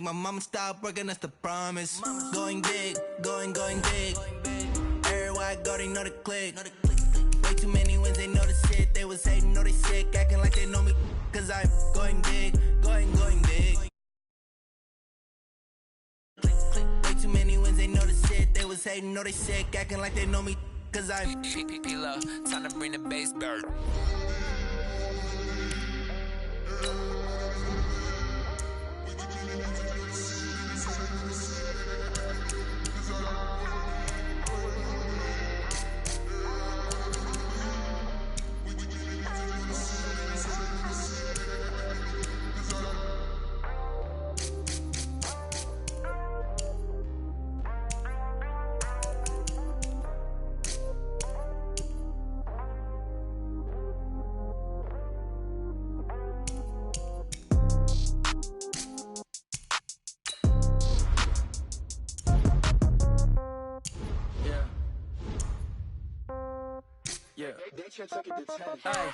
My mama stopped working, that's the promise. Going big, going big. Everywhere I go, they know the click. Way too many wins, they know the shit. They was hating, know they sick, acting like they know me. Cause I'm going big, going big. Way too many wins, they know the shit. They was hating, know they sick, acting like they know me. Cause I'm P-Love, time to bring the bass bird.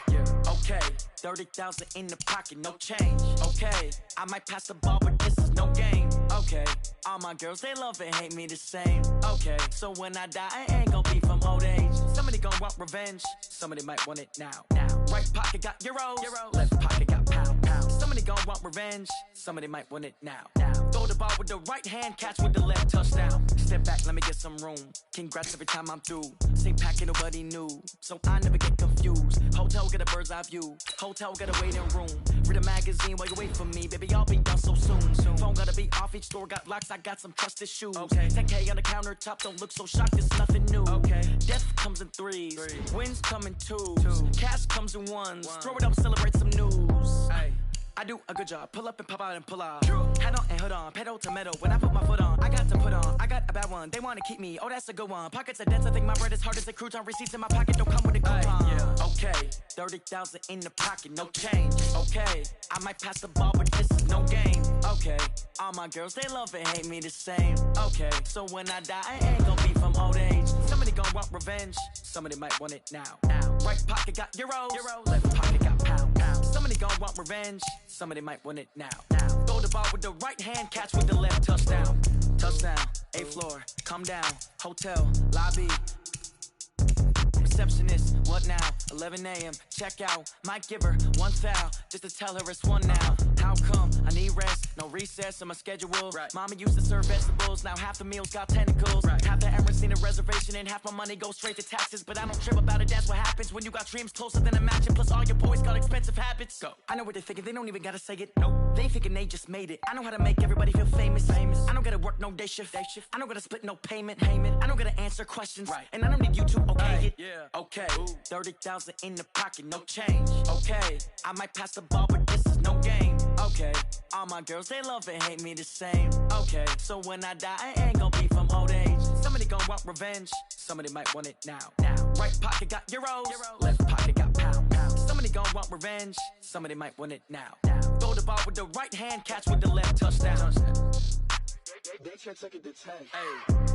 Yeah, okay, 30,000 in the pocket, no change. Okay, I might pass the ball, but this is no game. Okay, all my girls, they love and hate me the same. Okay, so when I die, I ain't gonna be from old age. Somebody gonna want revenge, somebody might want it now. Right pocket got euros, left pocket got pound. Somebody gonna want revenge, somebody might want it now. Throw the ball with the right hand, catch with the left, touchdown. Step back, let me get some room. Congrats every time I'm through. Same packet, nobody knew, so I never get confused. Hotel get a bird's eye view. Hotel get a waiting room. Read a magazine while you wait for me, baby. I'll be done so soon. Phone gotta be off. Each store got locks. I got some trusted shoes. Okay. 10K on the countertop. Don't look so shocked. It's nothing new. Okay. Death comes in threes. Wins come in twos. Cash comes in ones. Throw it up, celebrate some news. Hey. I do a good job, pull up and pop out and pull out. Head on and hood on, pedal to metal. When I put my foot on, I got to put on. I got a bad one, they wanna keep me, oh that's a good one. Pockets are dense, I think my bread is hard as a crouton. Receipts in my pocket, don't come with a coupon. Okay, 30,000 in the pocket, no change. Okay, I might pass the ball, but this is no game. Okay, all my girls, they love and hate me the same. Okay, so when I die, I ain't gonna be from old age. Somebody gonna want revenge, somebody might want it now. Right pocket got euros, left pocket got pound. Somebody gonna want revenge, somebody might want it now. Throw the ball with the right hand, catch with the left, touchdown. Touchdown, 8th floor, come down, hotel, lobby. Receptionist, what now? 11 a.m., check out. Might give her one foul, just to tell her it's one now. How come? I need rest, no recess in my schedule. Mama used to serve vegetables, now half the meals got tentacles. Half the errands need a reservation and half my money goes straight to taxes. But I don't trip about it, that's what happens when you got dreams closer than a match. And plus all your boys got expensive habits. Go. I know what they're thinking, they don't even gotta say it. Nope. They ain't thinking they just made it. I know how to make everybody feel famous. I don't gotta work no day shift. I don't gotta split no payment. I don't gotta answer questions. And I don't need you to okay it. Okay, 30,000 in the pocket, no change. Okay, I might pass the ball, but this is no game. Okay, all my girls, they love and hate me the same. Okay, so when I die, I ain't gonna be from old age. Somebody gonna want revenge, somebody might want it now. Right pocket got euros, left pocket got pound. Somebody gonna want revenge, somebody might want it now. Throw the ball with the right hand, catch with the left, touchdown. They should take it to 10. Hey.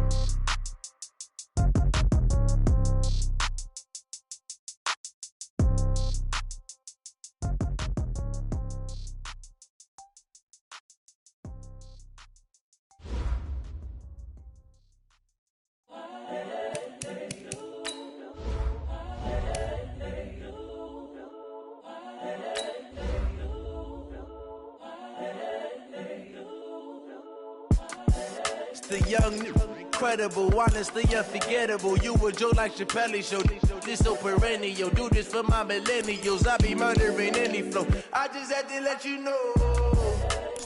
the young, incredible, honestly unforgettable. You a joke like Chappelle Show. This so perennial. Do this for my millennials. I be murdering any flow. I just had to let you know.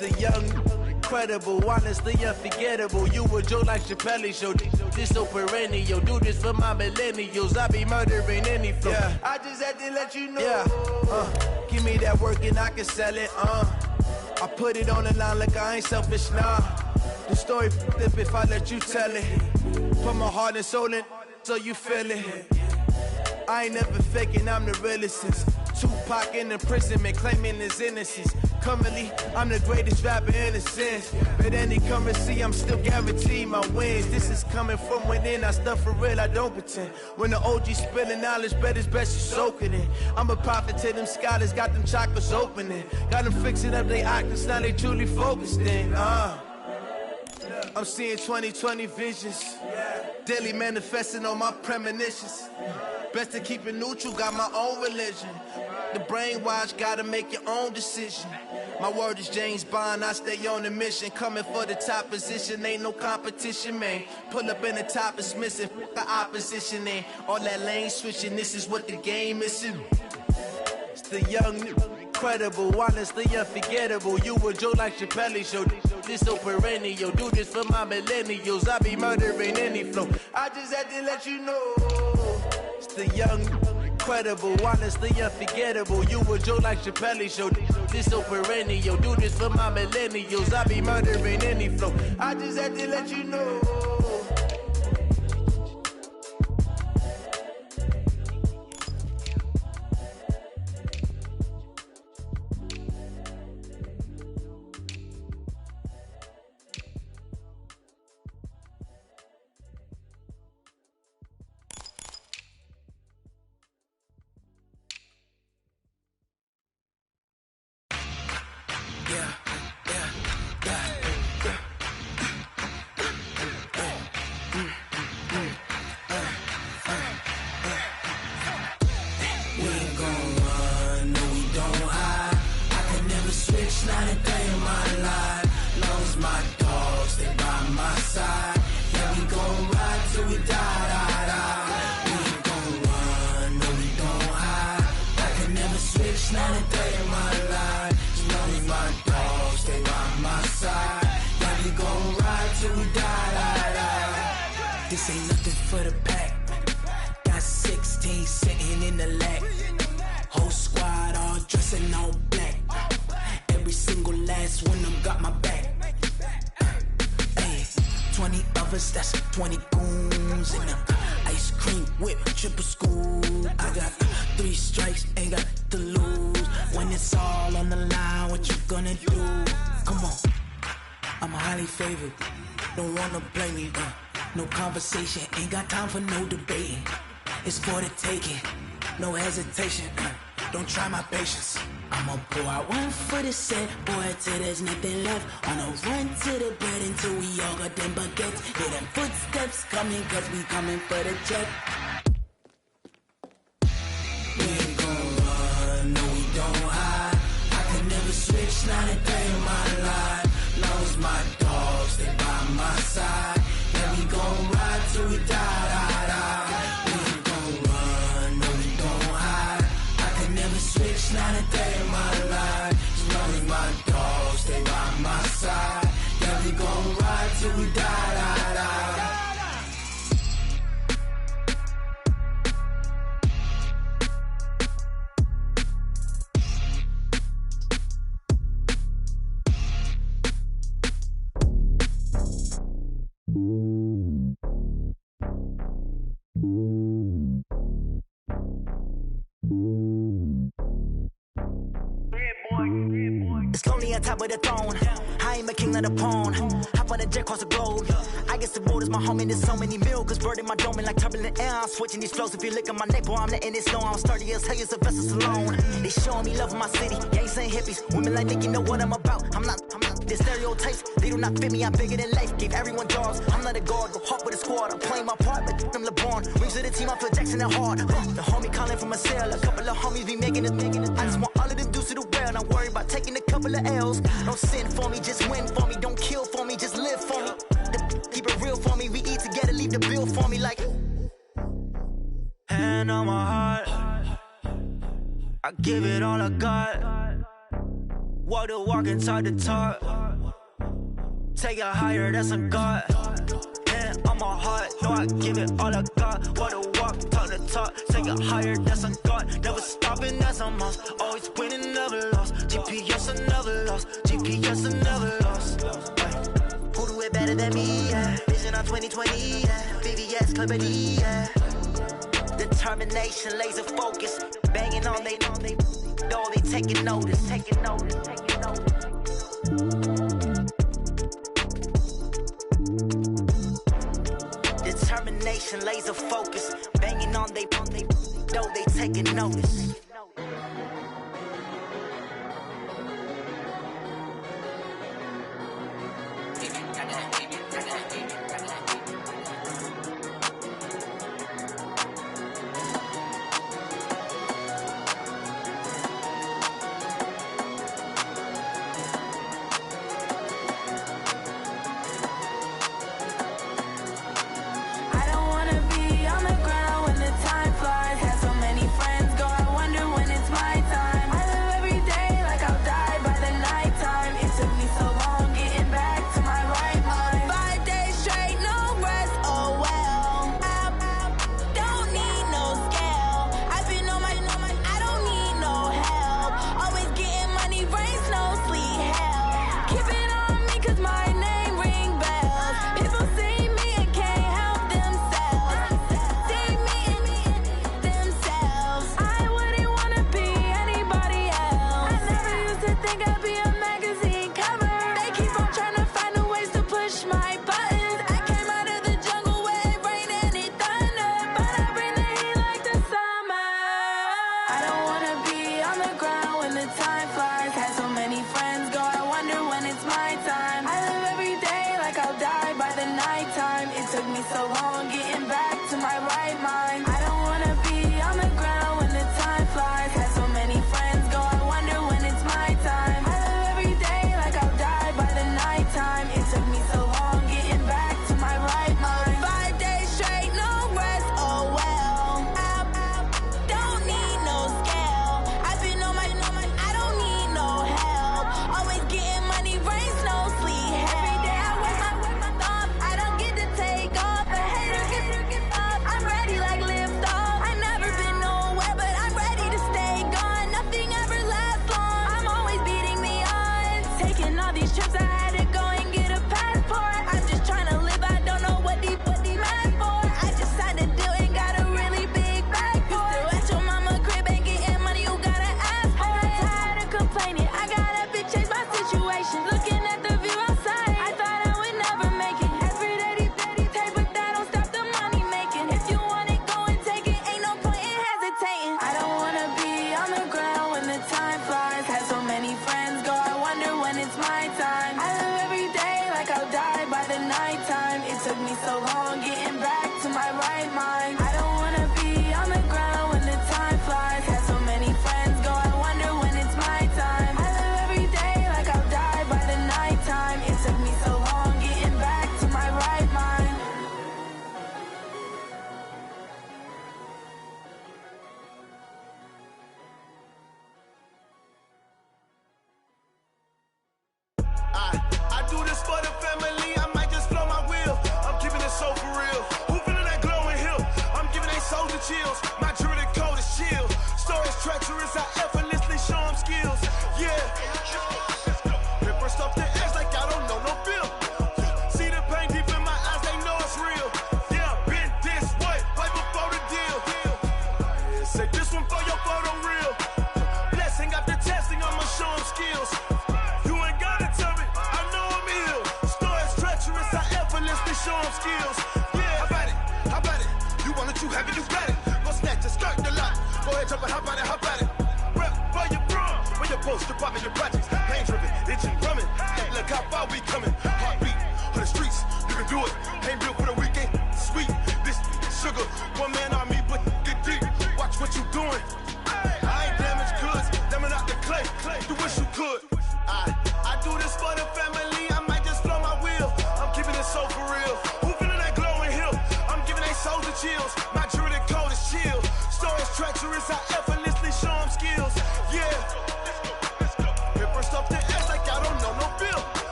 The young, incredible, honestly unforgettable. You a joke like Chappelle Show. This so perennial. Do this for my millennials. I be murdering any flow. Yeah. I just had to let you know. Yeah. Give me that work and I can sell it. I put it on the line like I ain't selfish, nah. The story flip if I let you tell it. Put my heart and soul in so you feel it. I ain't never faking, I'm the realest since Tupac in imprisonment, claiming his innocence. Currently, I'm the greatest rapper in a sense. But any currency, I'm still guaranteed my wins. This is coming from within, I stuff for real, I don't pretend. When the OG spilling knowledge, bet it's best you soak it in. I'm a prophet to them scholars, got them chakras opening. Got them fixing up their octaves, now they truly focused in. I'm seeing 2020 visions. Daily manifesting on my premonitions. Best to keep it neutral, got my own religion. The brainwash, gotta make your own decision. My word is James Bond, I stay on a mission. Coming for the top position, ain't no competition, man. Pull up in the top, it's missing, the opposition ain't. All that lane switching, this is what the game is. It's the young, incredible, honestly unforgettable. You a Joe like Chappelle show, this so perennial. Do this for my millennials, I be murdering any flow. I just had to let you know. It's the young, incredible, honestly unforgettable. You a Joe like Chappelle show, this so perennial. Do this for my millennials, I be murdering any flow. I just had to let you know. This ain't nothing for the pack. Got 16 sitting in the lag. Whole squad all dressing all black. Every single last one of them got my back. Hey, 20 of us, that's 20 goons in the ice cream whip, triple scoop. I got 3 strikes, ain't got to lose. When it's all on the line, what you gonna do? Come on, I'm highly favored. Don't wanna blame me, no conversation, ain't got time for no debating. It's for the taking, no hesitation. Don't try my patience. I'ma pour out one for the set, boy, till there's nothing left. On a run to the bread until we all got them baguettes. Hear them footsteps coming, cause we coming for the check. We ain't gon' run, no we don't hide. I can never switch, not a day in my life. Long as my dogs stay by my side. Yeah, we gon' ride till we die. We ain't gon' run, no we don't hide. I can never switch, not a day in my life. As long as my dogs stay by my side. Yeah, we gon' ride till we die. It's lonely on top of the throne. I ain't a king of the pawn. Hop on a jet across the globe. I guess the road is my home and there's so many milks. Bird in my dome and like turbulent air. I'm switching these flows. If you look at my neck, boy, I'm letting it snow. I'm sturdy as hell, a vessel alone. They showing me love in my city. Gangs ain't hippies. Women like Nick, you know what I'm about. I'm not. The stereotypes, they do not fit me. I'm bigger than life. Gave everyone jobs. I'm not a guard. Go hard with a squad. I'm playing my part, but them LeBron. Rings to the team, I feel Jackson and hard. The homie calling from a cell. A couple of homies be making it. I just want all of them dudes to do well. Not worry about taking a couple of L's. Don't sin for me, just win for me. Don't kill for me, just live for me. Keep it real for me. We eat together, leave the bill for me like. Hand on my heart, I give it all I got. Walk the walk and talk the talk. Take it higher, that's a God. Hand on my heart, no, I give it all I got. Walk the walk, talk the talk. Take it higher, that's a God. Never stopping, that's a must. Always winning, never lost. GPS, I never lost. GPS, I never lost. Who do it better than me? Yeah. Vision on 2020. Yeah. VVS, Clippity. Yeah. Determination, laser focus. Banging on they know they taking notice. Determination, laser focus, banging on they though they taking notice.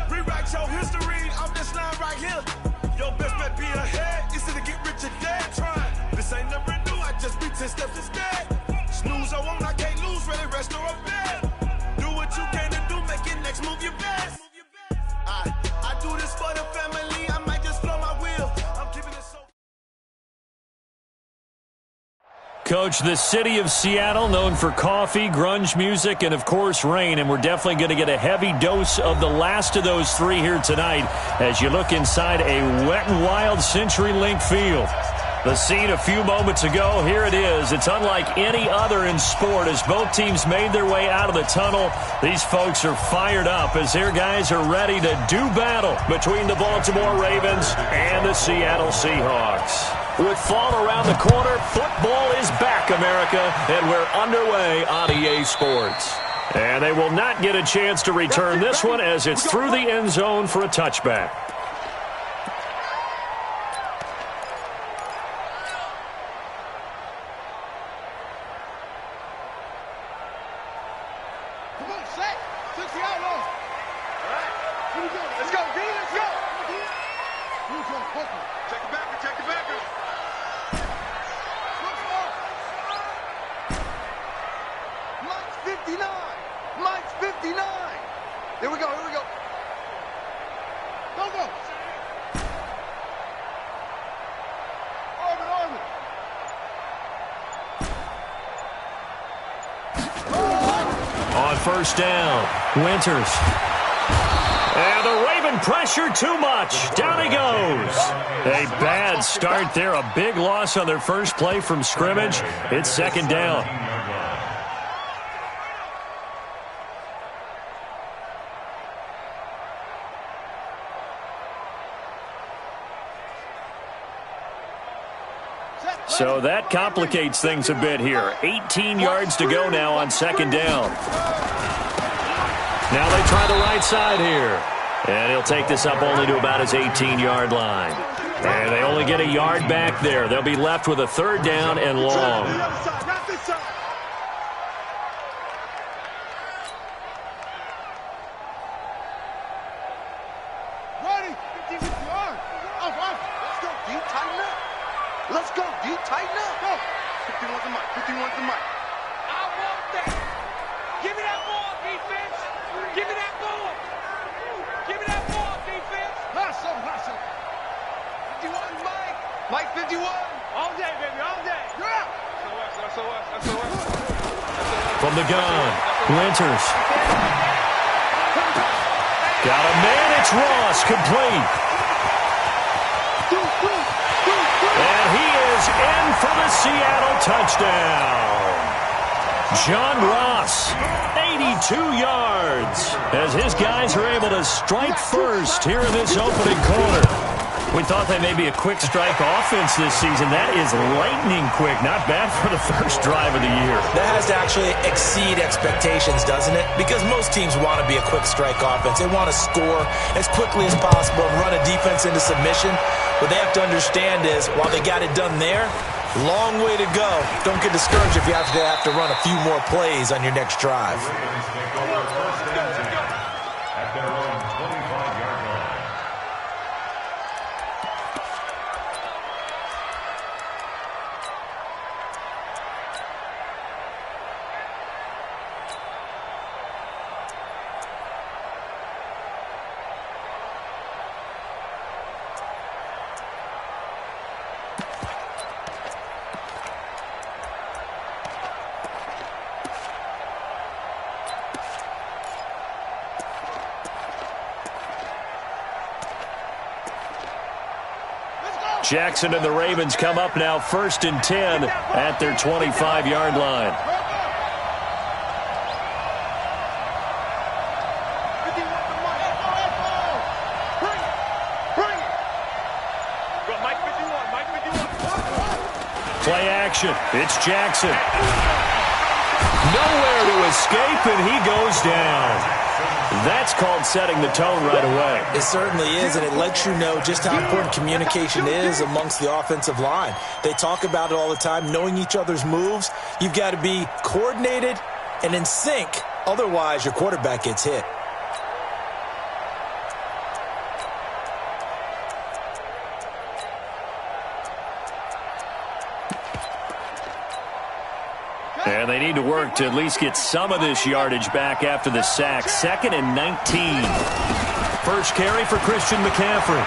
Rewrite your history off this line right here. Coach, the city of Seattle, known for coffee, grunge music, and, of course, rain. And we're definitely going to get a heavy dose of the last of those three here tonight as you look inside a wet and wild CenturyLink field. The scene a few moments ago, here it is. It's unlike any other in sport as both teams made their way out of the tunnel. These folks are fired up as their guys are ready to do battle between the Baltimore Ravens and the Seattle Seahawks. With fall around the corner, football is back, America, and we're underway on EA Sports. And they will not get a chance to return this one as it's through the end zone for a touchback. First down, Winters. And the Raven pressure too much. Down he goes. A bad start there. A big loss on their first play from scrimmage. It's second down. So that complicates things a bit here. 18 yards to go now on second down. Now they try the right side here. And he'll take this up only to about his 18-yard line. And they only get a yard back there. They'll be left with a third down and long. Let's go, D. Tighten up. Go. 51's the mic. 51's the mic. I want that. Give me that ball, defense. Give me that ball. Give me that ball, defense. Hustle, hustle. 51 Mike. Mike 51. All day, baby, all day. Yeah. SOS. From the gun, Winters. Got a man, it's Ross, complete. And he is in for the Seattle touchdown. John Ross, 82 yards, as his guys are able to strike first here in this opening quarter. We thought they may be a quick strike offense this season. That is lightning quick. Not bad for the first drive of the year. That has to actually exceed expectations, doesn't it? Because most teams want to be a quick strike offense. They want to score as quickly as possible and run a defense into submission. What they have to understand is, while they got it done there, long way to go. Don't get discouraged if you have to run a few more plays on your next drive. Jackson and the Ravens come up now 1st and 10 at their 25-yard line. Play action. It's Jackson. Nowhere to escape, and he goes down. That's called setting the tone right away. It certainly is, and it lets you know just how important communication is amongst the offensive line. They talk about it all the time, knowing each other's moves. You've got to be coordinated and in sync. Otherwise, your quarterback gets hit. And they need to work to at least get some of this yardage back after the sack. 2nd and 19. First carry for Christian McCaffrey.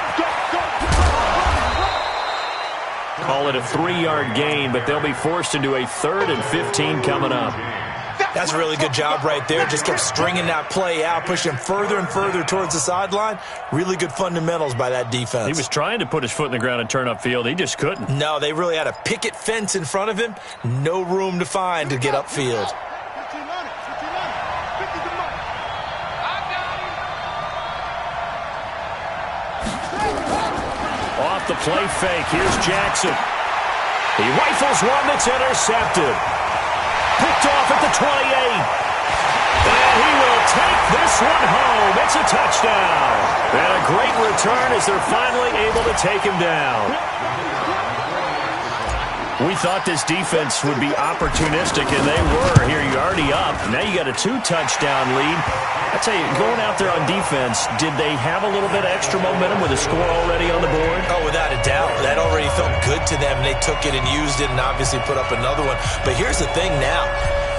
Call it a 3-yard gain, but they'll be forced into a 3rd and 15 coming up. That's a really good job right there. Just kept stringing that play out, pushing him further and further towards the sideline. Really good fundamentals by that defense. He was trying to put his foot in the ground and turn upfield. He just couldn't. No, they really had a picket fence in front of him. No room to find to get upfield. Off the play fake, here's Jackson. He rifles one that's intercepted. Picked off at the 28. And he will take this one home. It's a touchdown. And a great return as they're finally able to take him down. We thought this defense would be opportunistic, and they were. Here you're already up. Now you got a 2-touchdown lead. I tell you, going out there on defense, did they have a little bit of extra momentum with a score already on the board? Oh, without a doubt. That already felt good to them. They took it and used it and obviously put up another one. But here's the thing now.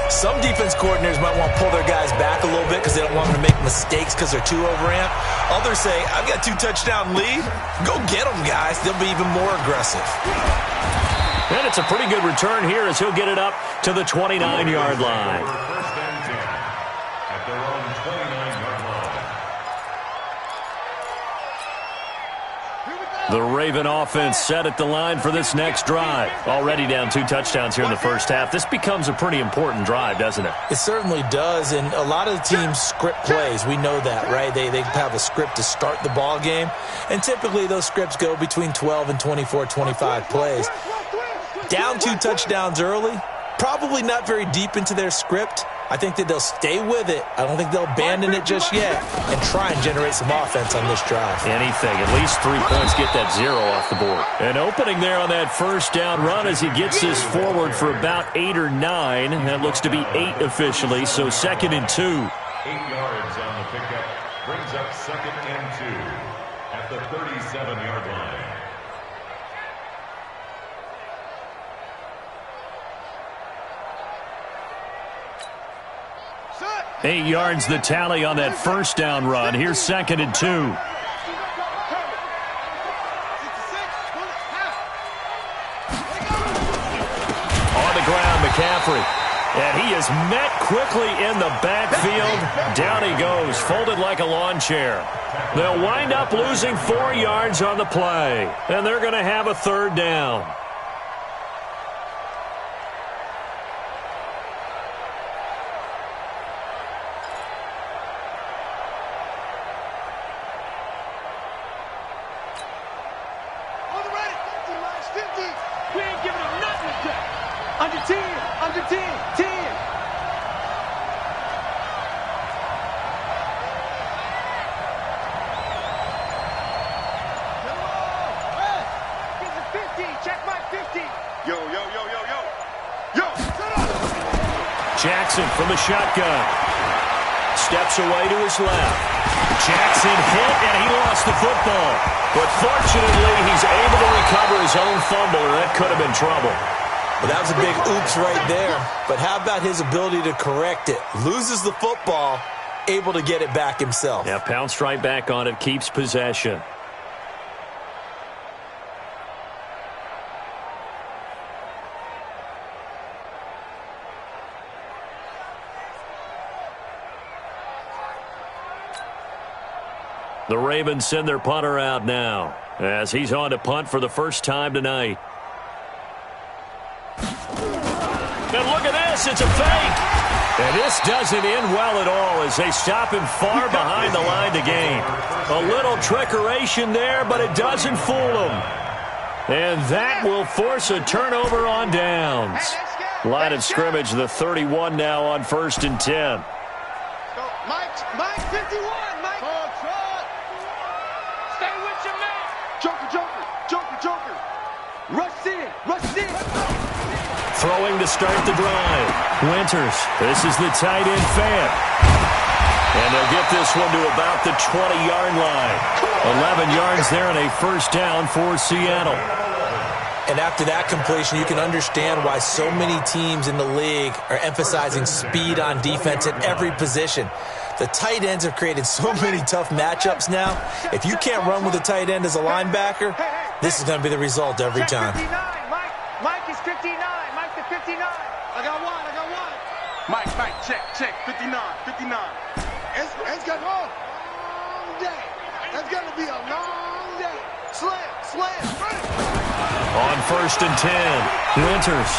Some defense coordinators might want to pull their guys back a little bit because they don't want them to make mistakes because they're too overamped. Others say, I've got a 2-touchdown lead. Go get them, guys. They'll be even more aggressive. And it's a pretty good return here as he'll get it up to the 29-yard line. First and 10 at their own 29-yard line. The Raven offense set at the line for this next drive. Already down 2 touchdowns here in the first half. This becomes a pretty important drive, doesn't it? It certainly does, and a lot of the teams script plays. We know that, right? They have a script to start the ball game, and typically those scripts go between 12 and 24, 25 plays. Down 2 touchdowns early, probably not very deep into their script. I think that they'll stay with it. I don't think they'll abandon it just yet and try and generate some offense on this drive. Anything. At least 3 points, get that 0 off the board. An opening there on that first down run as he gets this forward for about 8 or 9. That looks to be 8 officially, so 2nd and 2. 8 yards on the pickup brings up 2nd and 2 at the 37-yard line. 8 yards the tally on that first down run. Here's 2nd and 2. On the ground, McCaffrey. And he is met quickly in the backfield. Down he goes, folded like a lawn chair. They'll wind up losing 4 yards on the play. And they're going to have a 3rd down. Jackson from the shotgun. Steps away to his left. Jackson hit, and he lost the football. But fortunately, he's able to recover his own fumble, and that could have been trouble. Well, that was a big oops right there. But how about his ability to correct it? Loses the football, able to get it back himself. Yeah, pounced right back on it, keeps possession. The Ravens send their punter out now as he's on to punt for the first time tonight. And look at this, it's a fake. And this doesn't end well at all as they stop him far behind the line to gain. A little trickeration there, but it doesn't fool him. And that will force a turnover on downs. Line of scrimmage, the 31 now on 1st and 10. Mike, 51, Mike. Stay with your man. Joker. Rush in. Throwing to start the drive. Winters, this is the tight end fan. And they'll get this one to about the 20-yard line. 11 yards there and a first down for Seattle. And after that completion, you can understand why so many teams in the league are emphasizing speed on defense at every position. The tight ends have created so many tough matchups now. If you can't run with a tight end as a linebacker, this is going to be the result every time. 59, Mike is 59. Mike the 59. I got one. Mike, check, 59. It's got a long day. That's going to be a long day. Slam. On 1st and 10, Winters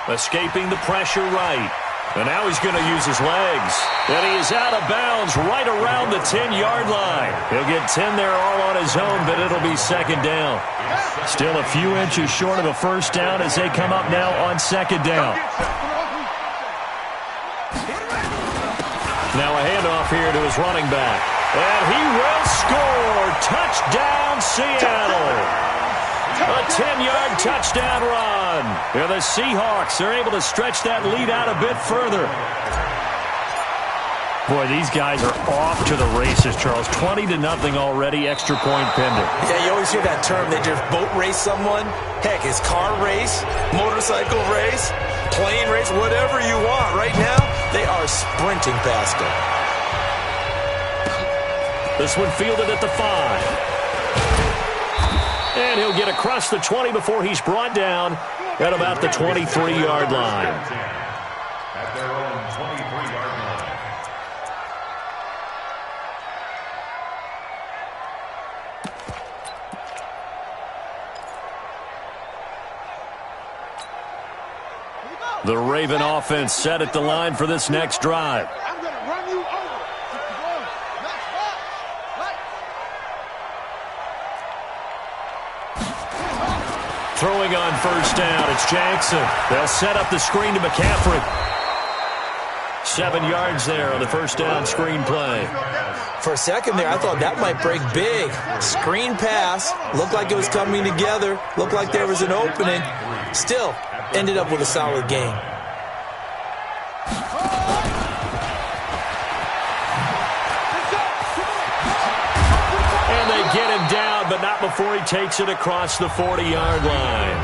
escaping the pressure right. And now he's going to use his legs. And he is out of bounds right around the 10-yard line. He'll get 10 there all on his own, but it'll be 2nd down. Still a few inches short of a 1st down as they come up now on 2nd down. Now a handoff here to his running back. And he will score. Touchdown, Seattle. A 10-yard touchdown run. Yeah, the Seahawks are able to stretch that lead out a bit further. Boy, these guys are off to the races, Charles. 20-0 already, extra point pending. Yeah, you always hear that term. They just boat race someone. Heck, it's car race, motorcycle race, plane race, whatever you want. Right now, they are sprinting past it. This one fielded at the 5. And he'll get across the 20 before he's brought down at about the 23-yard line. At their own 23-yard line. The Raven offense set at the line for this next drive. I'm going to run you over. Throwing on 1st down, it's Jackson. They'll set up the screen to McCaffrey. 7 yards there on the 1st down screen play. For a second there, I thought that might break big. Screen pass. Looked like it was coming together. Looked like there was an opening. Still, ended up with a solid game. And they get him down, but not before he takes it across the 40-yard line.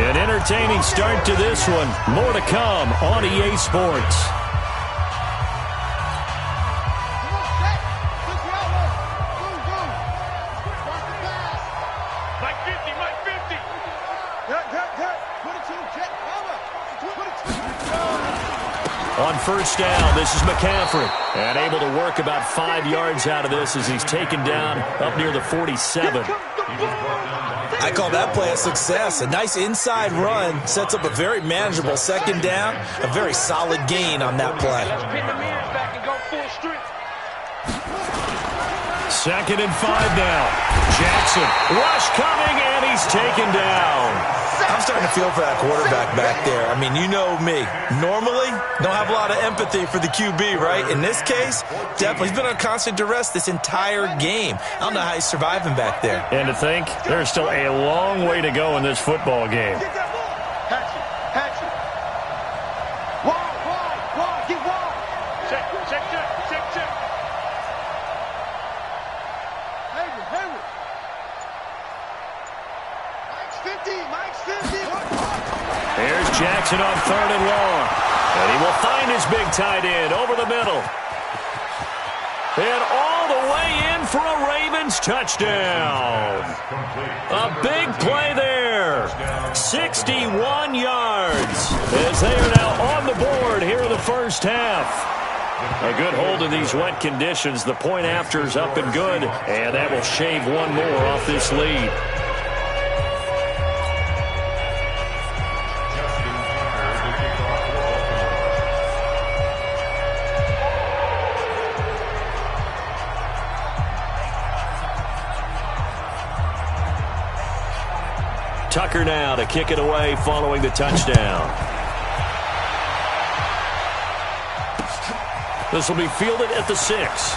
An entertaining start to this one. More to come on EA Sports. On 1st down, this is McCaffrey. And able to work about 5 yards out of this as he's taken down up near the 47. I call that play a success. A nice inside run sets up a very manageable 2nd down. A very solid gain on that play. 2nd and 5 now. Jackson, rush coming, and he's taken down. I'm starting to feel for that quarterback back there. I mean, you know me. Normally, don't have a lot of empathy for the QB, right? In this case, definitely. He's been on constant duress this entire game. I don't know how he's surviving back there. And to think, there's still a long way to go in this football game. Here's Jackson on 3rd and long. And he will find his big tight end over the middle. And all the way in for a Ravens touchdown. A big play there. 61 yards as they are now on the board here in the 1st half. A good hold of these wet conditions. The point after is up and good. And that will shave one more off this lead. Tucker now to kick it away following the touchdown. This will be fielded at the 6.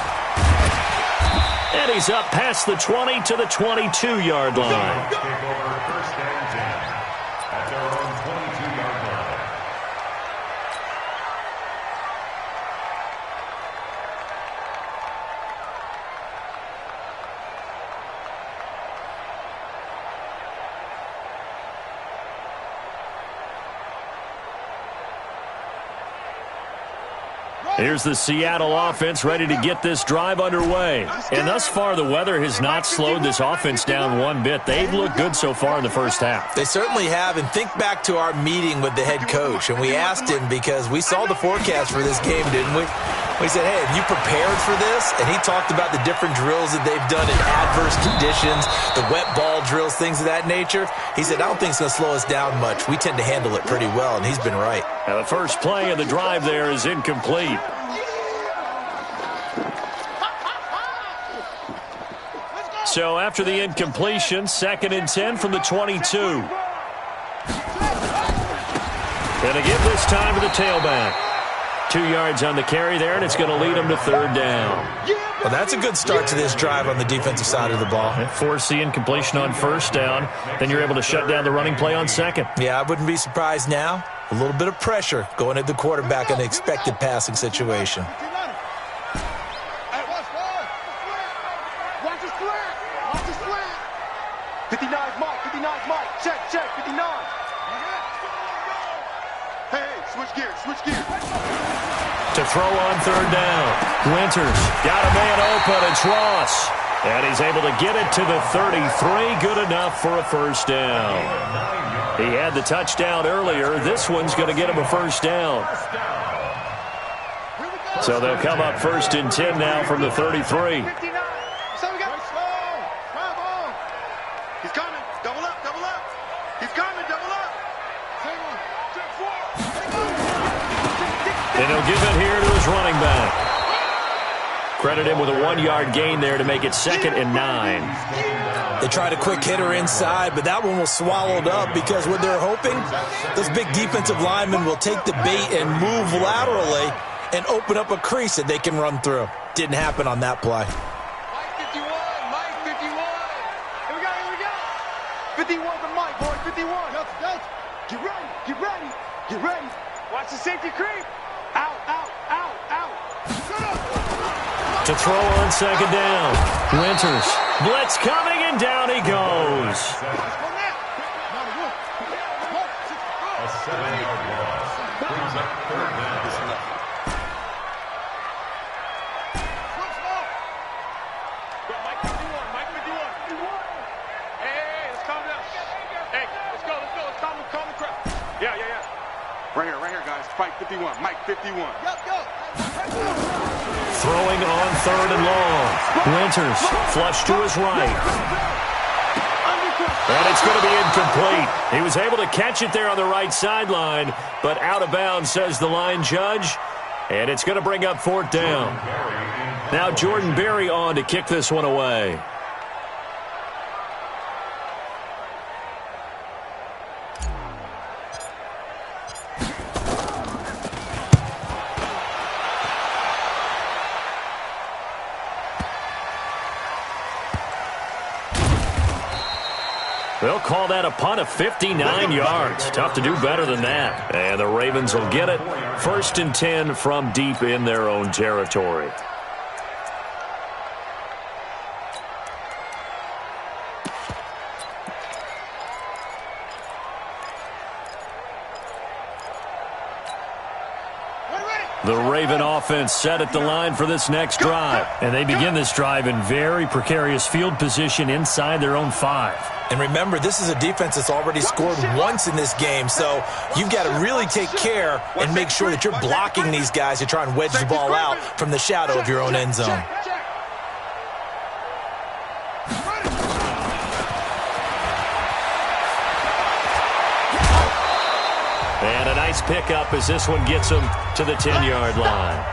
And he's up past the 20 to the 22-yard line. Take over 1st and 10 at their own 22-yard line. Here's the Seattle offense ready to get this drive underway. And thus far, the weather has not slowed this offense down one bit. They've looked good so far in the first half. They certainly have. And think back to our meeting with the head coach. And we asked him, because we saw the forecast for this game, didn't we? We said, hey, have you prepared for this? And he talked about the different drills that they've done in adverse conditions, the wet ball drills, things of that nature. He said, I don't think it's going to slow us down much. We tend to handle it pretty well, and he's been right. Now, the first play of the drive there is incomplete. So after the incompletion, 2nd and 10 from the 22. Going to give this time to the tailback. 2 yards on the carry there, and it's going to lead them to 3rd down. Well, that's a good start to this drive on the defensive side of the ball. Force the incompletion on 1st down. Then you're able to shut down the running play on 2nd. Yeah, I wouldn't be surprised now. A little bit of pressure going at the quarterback in an expected passing situation. Watch the slant. Watch the slant. 59's Mike. 59's Mike. Check. 59. Hey, switch gears. To throw on 3rd down. Winters got a man open. It's Ross. And he's able to get it to the 33. Good enough for a 1st down. He had the touchdown earlier. This one's going to get him a 1st down. So they'll come up 1st and 10 now from the 33. He's coming. Double up. He's coming. Double up. And he'll give it here to his running back. Credit him with a 1-yard gain there to make it 2nd and 9. They tried a quick hitter inside, but that one was swallowed up because what they're hoping, those big defensive linemen will take the bait and move laterally and open up a crease that they can run through. Didn't happen on that play. Mike 51. Here we go. 51 for Mike, boy. 51. Get ready. Watch the safety creep. Out. To throw on 2nd down. Winters. Blitz coming, and down he goes. A 7-yard loss. Brings up 3rd down. Mike 51. Hey, let's calm down. Hey, let's go. Let's calm the crowd. Yeah. Right here, guys. Fight 51. Mike 51. Go. Throwing on 3rd and long. Winters flush to his right. And it's going to be incomplete. He was able to catch it there on the right sideline, but out of bounds, says the line judge. And it's going to bring up 4th down. Now Jordan Berry on to kick this one away. They'll call that a punt of 59 yards. Tough to do better than that. And the Ravens will get it. 1st and 10 from deep in their own territory. The Raven offense set at the line for this next drive. And they begin this drive in very precarious field position inside their own 5. And remember, this is a defense that's already scored once in this game, so you've got to really take care and make sure that you're blocking these guys to try and wedge the ball out from the shadow of your own end zone. And a nice pickup as this one gets them to the 10-yard line.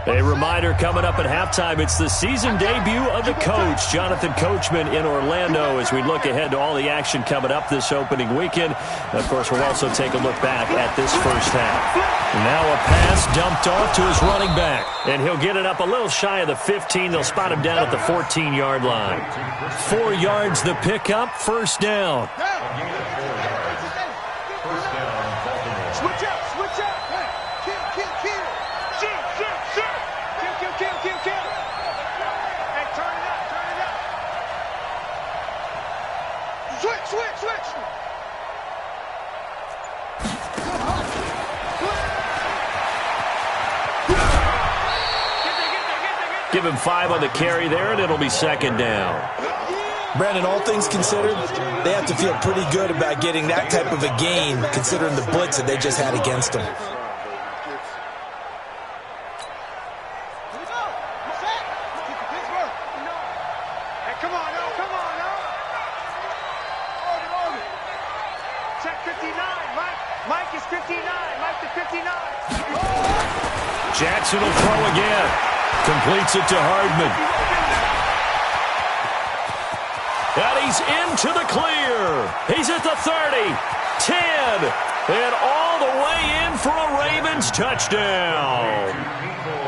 A reminder coming up at halftime, it's the season debut of the coach, Jonathan Coachman, in Orlando, as we look ahead to all the action coming up this opening weekend. Of course, we'll also take a look back at this first half. Now a pass dumped off to his running back, and he'll get it up a little shy of the 15. They'll spot him down at the 14-yard line. 4 yards the pickup, 1st down. Switch up. Give him 5 on the carry there, and it'll be second down. Brandon, all things considered, they have to feel pretty good about getting that type of a gain, considering the blitz that they just had against them. Jackson will throw again. Completes it to Hardman. And he's into the clear. He's at the 30, 10, and all the way in for a Ravens touchdown.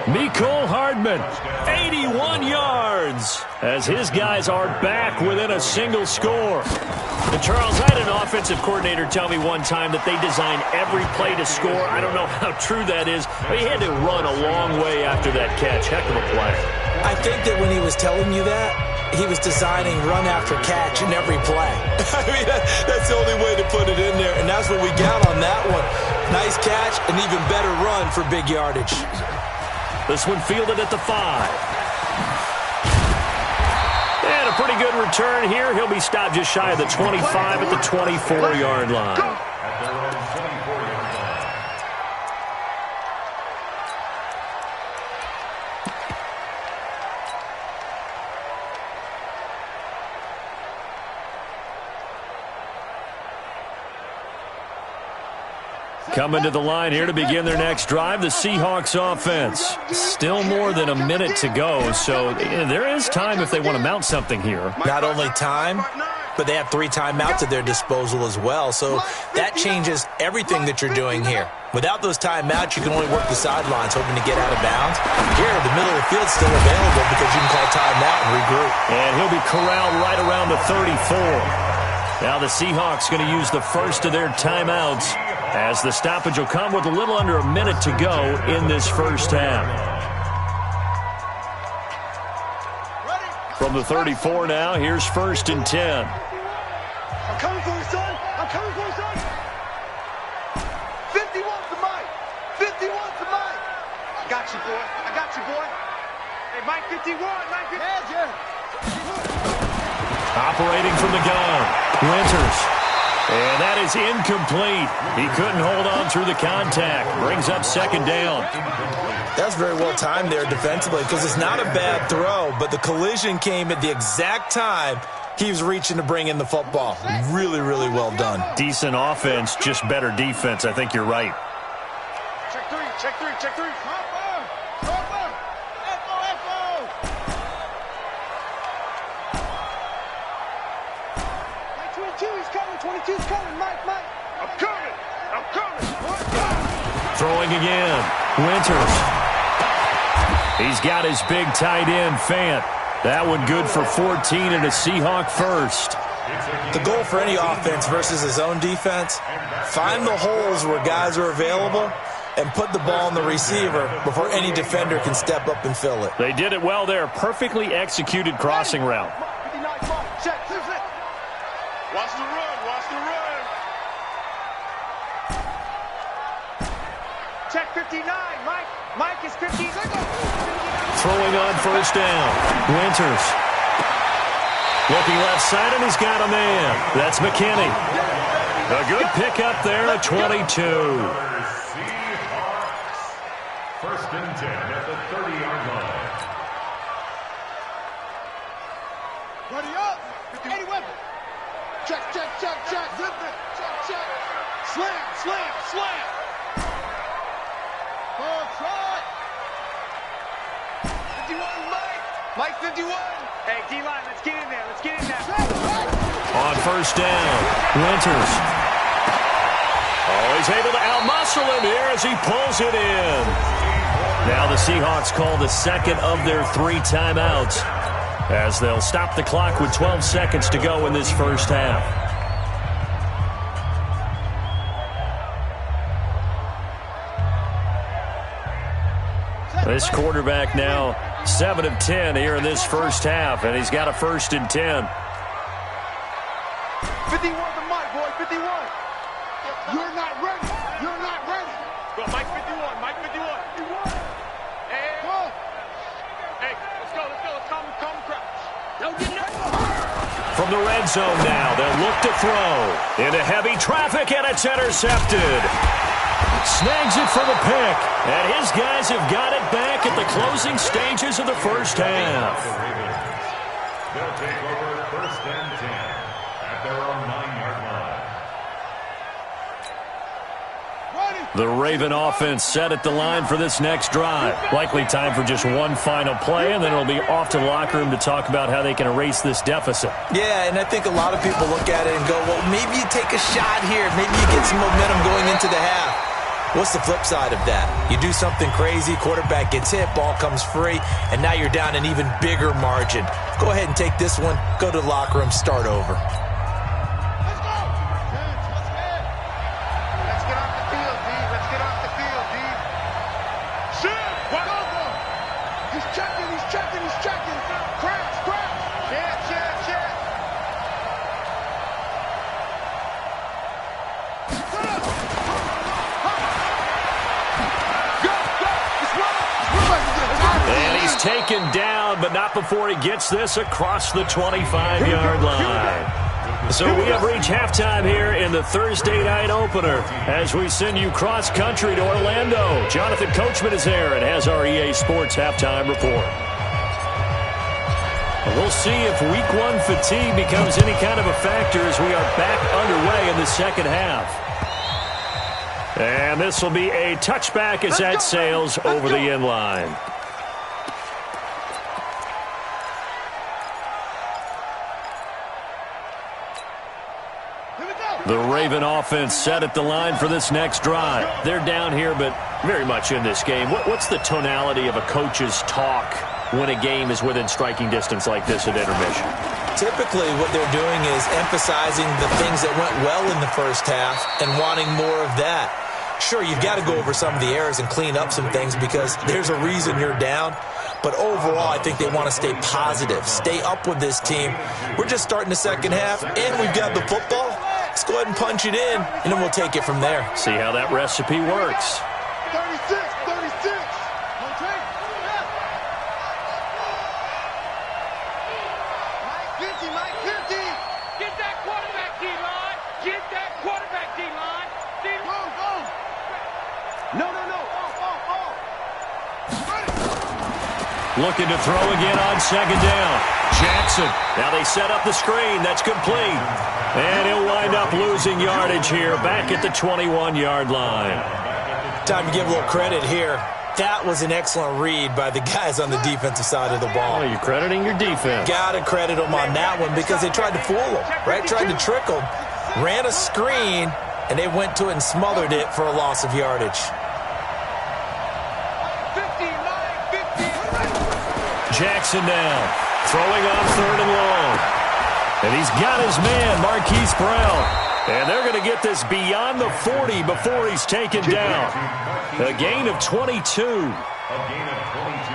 Mecole Hardman, 81 yards, as his guys are back within a single score. And Charles, I had an offensive coordinator tell me one time that they design every play to score. I don't know how true that is, but he had to run a long way after that catch. Heck of a play. I think that when he was telling you that, he was designing run after catch in every play. I mean, that's the only way to put it in there, and that's what we got on that one. Nice catch, an even better run for big yardage. This one fielded at the 5. And a pretty good return here. He'll be stopped just shy of the 25 at the 24-yard line. At their own 24-yard line. Coming to the line here to begin their next drive, the Seahawks offense. Still more than a minute to go, so there is time if they want to mount something here. Not only time, but they have 3 timeouts at their disposal as well, so that changes everything that you're doing here. Without those timeouts, you can only work the sidelines, hoping to get out of bounds. Here, the middle of the field's still available because you can call timeout and regroup. And he'll be corralled right around the 34. Now the Seahawks going to use the first of their timeouts, as the stoppage will come with a little under a minute to go in this first half. From the 34 now, here's 1st and 10. I'm coming for you, son. I'm coming for you, son. 51 to Mike. 51 to Mike. I got you, boy. I got you, boy. Hey, Mike 51. Mike 51. Operating from the gun, Winters. And that is incomplete. He couldn't hold on through the contact. Brings up second down. That's very well timed there defensively, because it's not a bad throw, but the collision came at the exact time he was reaching to bring in the football. Really, really well done. Decent offense, just better defense. I think you're right. Check 3, check 3, check 3. He's coming, Mike. I'm coming. Throwing again. Winters. He's got his big tight end, Fant. That one good for 14 and a Seahawk first. The goal for any offense versus his own defense, find the holes where guys are available and put the ball in the receiver before any defender can step up and fill it. They did it well there. Perfectly executed crossing route. Watch the run. Check 59, Mike. Mike is 15. Throwing on first down. Winters. Looking left side, and he's got a man. That's McKinney. A good pickup there at 22. Seahawks. 1st and 10 at the 30-yard line. Ready up. Any weapon. Check. Zip it. Check. Slam. Ball try. 51, Mike 51. Hey, D-line, let's get in there. On first down, Winters. Oh, he's able to outmuscle him here as he pulls it in. Now the Seahawks call the second of their 3 timeouts, as they'll stop the clock with 12 seconds to go in this first half. This quarterback now 7 of 10 here in this first half, and he's got a 1st and 10. 51 to Mike, boy, 51. You're not ready. Go, Mike 51. Hey, from the red zone now. They'll look to throw. Into heavy traffic, and it's intercepted. Snags it for the pick. And his guys have got it back at the closing stages of the first half. They'll take over first and 10 at their own 9-yard line. The Raven offense set at the line for this next drive. Likely time for just one final play, and then it'll be off to the locker room to talk about how they can erase this deficit. Yeah, and I think a lot of people look at it and go, well, maybe you take a shot here. Maybe you get some momentum going into the half. What's the flip side of that? You do something crazy, quarterback gets hit, ball comes free, and now you're down an even bigger margin. Go ahead and take this one, go to the locker room, start over. Taken down, but not before he gets this across the 25-yard line. So we have reached halftime here in the Thursday night opener as we send you cross-country to Orlando. Jonathan Coachman is there and has our EA Sports halftime report. We'll see if Week 1 fatigue becomes any kind of a factor as we are back underway in the second half. And this will be a touchback as that sails over the end line. The Raven offense set at the line for this next drive. They're down here, but very much in this game. What's the tonality of a coach's talk when a game is within striking distance like this at intermission? Typically, what they're doing is emphasizing the things that went well in the first half and wanting more of that. Sure, you've got to go over some of the errors and clean up some things because there's a reason you're down. But overall, I think they want to stay positive, stay up with this team. We're just starting the second half, and we've got the football. Let's go ahead and punch it in, and then we'll take it from there. See how that recipe works. 36. Mike 50. Get that quarterback, D-line. Get that quarterback, D-line. Go. No. Looking to throw again on second down. Jackson. Now they set up the screen. That's complete. And he'll wind up losing yardage here back at the 21-yard line. Time to give a little credit here. That was an excellent read by the guys on the defensive side of the ball. Oh, you're crediting your defense. Got to credit them on that one because they tried to fool them, right? Tried to trick them. Ran a screen, and they went to it and smothered it for a loss of yardage. Jackson now, throwing on third and long. And he's got his man, Marquise Brown. And they're going to get this beyond the 40 before he's taken down. A gain of 22.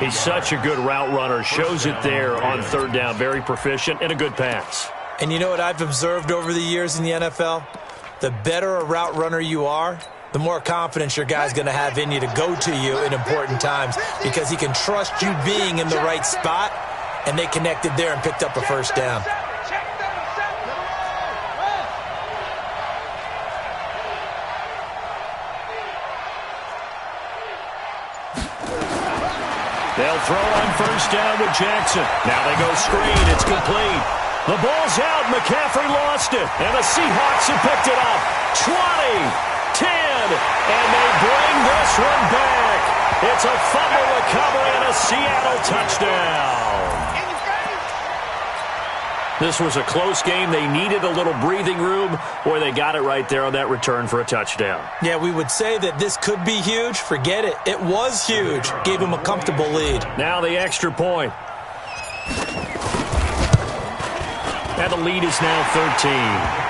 He's such a good route runner. Shows it there on third down. Very proficient and a good pass. And you know what I've observed over the years in the NFL? The better a route runner you are, the more confidence your guy's going to have in you to go to you in important times because he can trust you being in the right spot, and they connected there and picked up a first down. They'll throw on first down with Jackson. Now they go screen. It's complete. The ball's out. McCaffrey lost it. And the Seahawks have picked it up. 20, 10, and they bring this one back. It's a fumble recovery and a Seattle touchdown. This was a close game. They needed a little breathing room, or they got it right there on that return for a touchdown. Yeah, we would say that this could be huge. Forget it. It was huge. Gave him a comfortable lead. Now the extra point. And the lead is now 13.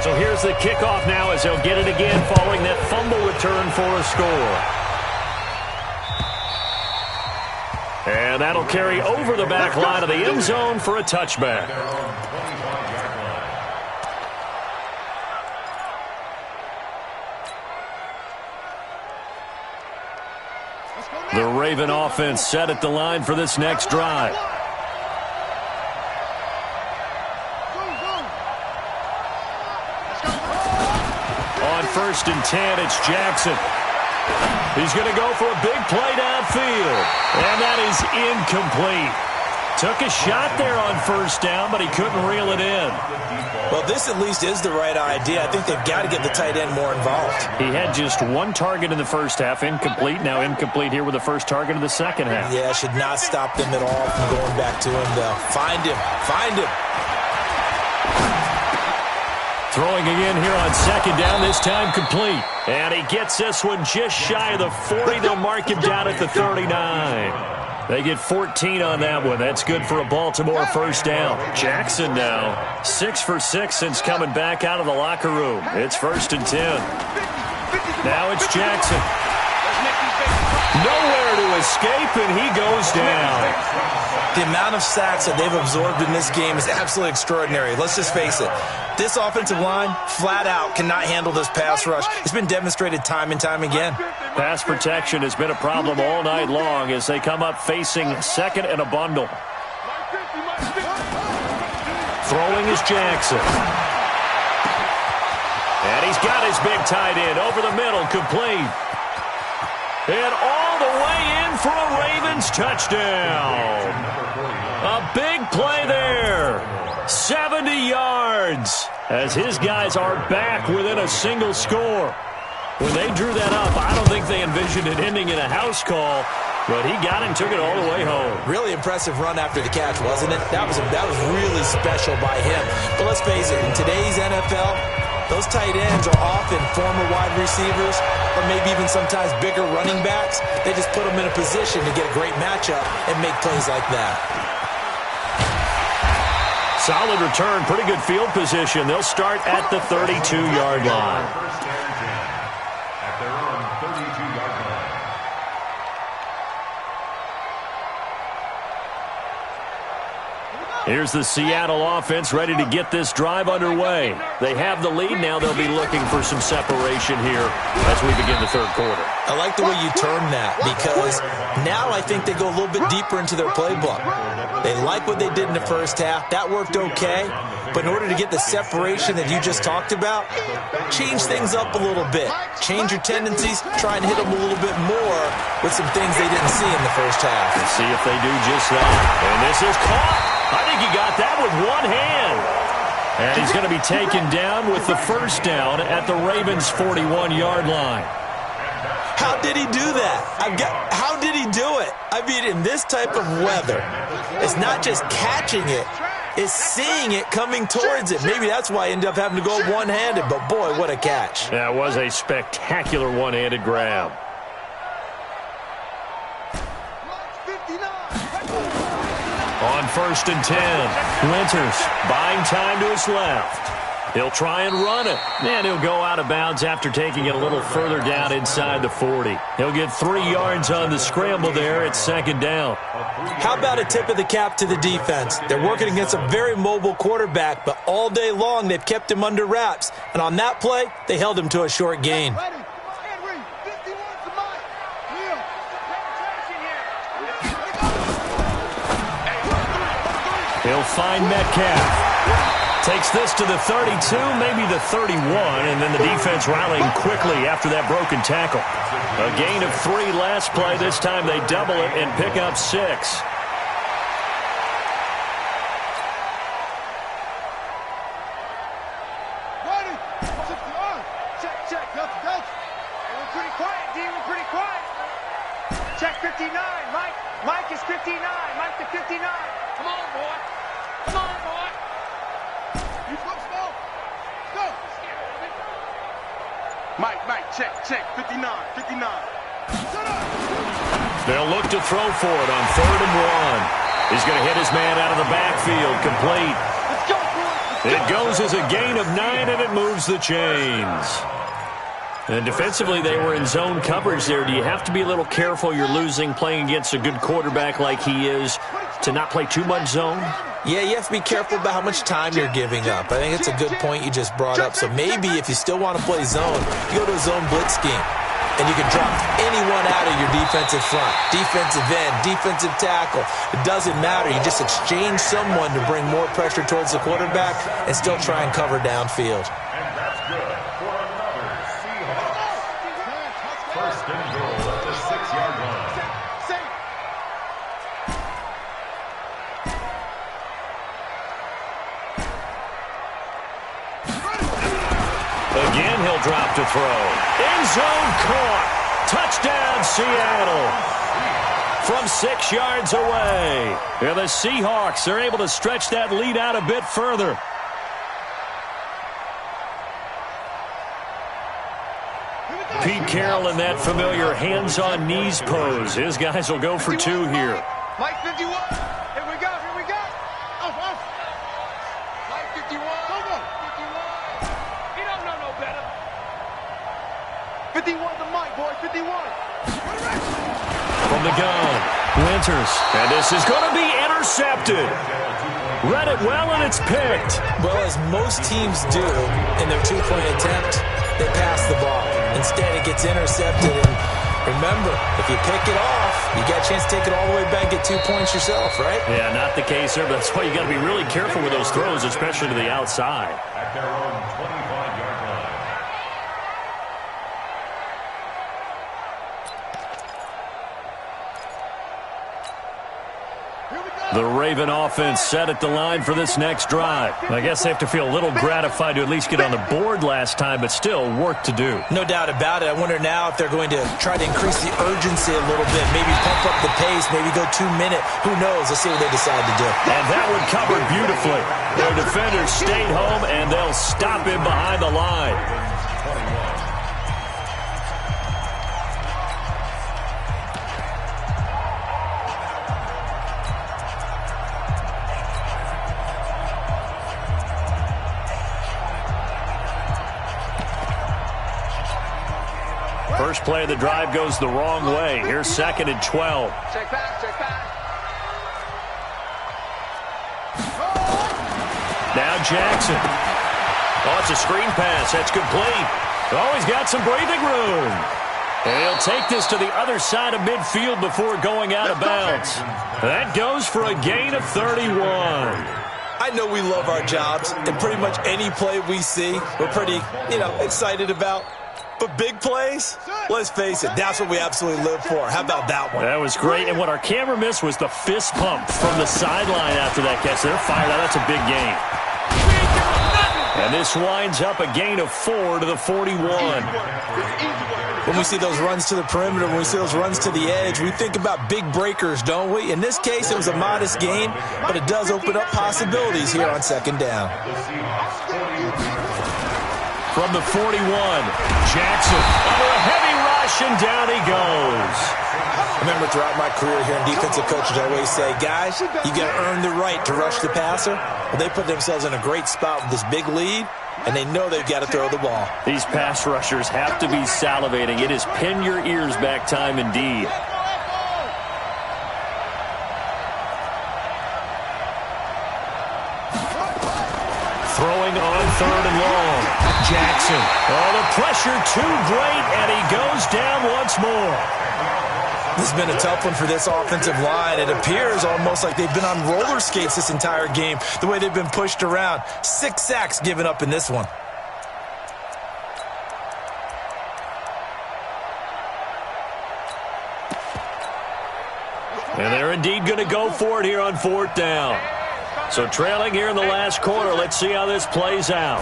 So here's the kickoff now as they'll get it again following that fumble return for a score. And that'll carry over the back line of the end zone for a touchback. The Raven offense set at the line for this next drive. On 1st and 10, it's Jackson. He's going to go for a big play downfield. And that is incomplete. Took a shot there on 1st down, but he couldn't reel it in. Well, this at least is the right idea. I think they've got to get the tight end more involved. He had just 1 target in the first half, incomplete. Now incomplete here with the first target of the second half. Yeah, should not stop them at all from going back to him, though. Find him. Find him. Throwing again here on 2nd down, this time complete. And he gets this one just shy of the 40. They'll mark him down at the 39. They get 14 on that one. That's good for a Baltimore 1st down. Jackson now 6 for 6 since coming back out of the locker room. It's 1st and 10. Now it's Jackson. Nowhere to escape, and he goes down. The amount of sacks that they've absorbed in this game is absolutely extraordinary. Let's just face it. This offensive line, flat out, cannot handle this pass rush. It's been demonstrated time and time again. Pass protection has been a problem all night long as they come up facing 2nd and a bundle. Throwing is Jackson. And he's got his big tight end over the middle, complete. And all the way in for a Ravens touchdown. A big play there. 70 yards as his guys are back within a single score. When they drew that up, I don't think they envisioned it ending in a house call, but he got it and took it all the way home. Really impressive run after the catch, wasn't it? That was really special by him. But let's face it, in today's NFL, those tight ends are often former wide receivers or maybe even sometimes bigger running backs. They just put them in a position to get a great matchup and make plays like that. Solid return, pretty good field position. They'll start at the 32-yard line. At their own 32-yard line. Here's the Seattle offense ready to get this drive underway. They have the lead. Now they'll be looking for some separation here as we begin the 3rd quarter. I like the way you term that because now I think they go a little bit deeper into their playbook. They like what they did in the first half. That worked okay. But in order to get the separation that you just talked about, change things up a little bit. Change your tendencies. Try and hit them a little bit more with some things they didn't see in the first half. Let's see if they do just that. And this is caught. I think he got that with one hand. And he's going to be taken down with the 1st down at the Ravens' 41-yard line. How did he do that? How did he do it? I mean, in this type of weather, it's not just catching it, it's seeing it coming towards it. Maybe that's why he ended up having to go one-handed, but boy, what a catch. That was a spectacular one-handed grab. On 1st and 10, Winters buying time to his left. He'll try and run it, and he'll go out of bounds after taking it a little further down inside the 40. He'll get 3 yards on the scramble there at 2nd down. How about a tip of the cap to the defense? They're working against a very mobile quarterback, but all day long they've kept him under wraps. And on that play, they held him to a short gain. He'll find Metcalf. Takes this to the 32, maybe the 31, and then the defense rallying quickly after that broken tackle. A gain of 3 last play. This time they double it and pick up 6. Pretty quiet, D. We're pretty quiet. Check 59. Mike is 59. Mike to 59. Come on, boy. Come on, boy. You flip slow. Go. Mike, check, 59. They'll look to throw for it on 3rd and 1. He's going to hit his man out of the backfield, complete. Let's go, boy. It goes as a gain of 9, and it moves the chains. And defensively, they were in zone coverage there. Do you have to be a little careful? You're losing, playing against a good quarterback like he is, to not play too much zone? Yeah, you have to be careful about how much time you're giving up. I think it's a good point you just brought up. So maybe if you still want to play zone, you go to a zone blitz scheme. and you can drop anyone out of your defensive front, defensive end, defensive tackle. It doesn't matter. You just exchange someone to bring more pressure towards the quarterback and still try and cover downfield. And that's good for another Seahawks. First and goal at the 6-yard line. Again, he'll drop to throw. End zone caught. Touchdown, Seattle. From 6 yards away. And the Seahawks are able to stretch that lead out a bit further. Pete Carroll in that familiar hands-on-knees pose. His guys will go for 2 here. Mike 51. Here we go. Here we go. Off. Mike 51. Come on. 51. He don't know no better. 51 to Mike, boy. 51. From the gun, Winters. And this is going to be intercepted. Read it well, and it's picked. Well, as most teams do in their 2-point attempt, they pass the ball. Instead, it gets intercepted. And remember, if you pick it off, you got a chance to take it all the way back, get 2 points yourself, right? Yeah, not the case here, but that's why you got to be really careful with those throws, especially to the outside. At their own 25-yard line. The Raven offense set at the line for this next drive. I guess they have to feel a little gratified to at least get on the board last time, but still work to do. No doubt about it. I wonder now if they're going to try to increase the urgency a little bit, maybe pump up the pace, maybe go 2-minute. Who knows? Let's see what they decide to do. And that one covered beautifully. Their defenders stayed home, and they'll stop him behind the line. First play of the drive goes the wrong way. Here's 2nd and 12. Check back. Now Jackson. Oh, it's a screen pass. That's complete. Oh, he's got some breathing room. And he'll take this to the other side of midfield before going out of bounds. That goes for a gain of 31. I know we love our jobs, and pretty much any play we see, we're pretty, excited about. But big plays, let's face it, that's what we absolutely live for. How about that one? That was great. And what our camera missed was the fist pump from the sideline after that catch. They're fired out. That's a big gain. And this winds up a gain of 4 to the 41. When we see those runs to the perimeter, when we see those runs to the edge, we think about big breakers, don't we? In this case, it was a modest gain, but it does open up possibilities here on 2nd down. From the 41, Jackson under a heavy rush, and down he goes. I remember throughout my career here in defensive coaches, I always say, guys, you got to earn the right to rush the passer. Well, they put themselves in a great spot with this big lead, and they know they've got to throw the ball. These pass rushers have to be salivating. It is pin your ears back time indeed. Throwing on 3rd and long. Jackson. Oh, the pressure too great, and he goes down once more. This has been a tough one for this offensive line. It appears almost like they've been on roller skates this entire game, the way they've been pushed around. 6 sacks given up in this one. And they're indeed going to go for it here on 4th down. So trailing here in the last quarter, let's see how this plays out.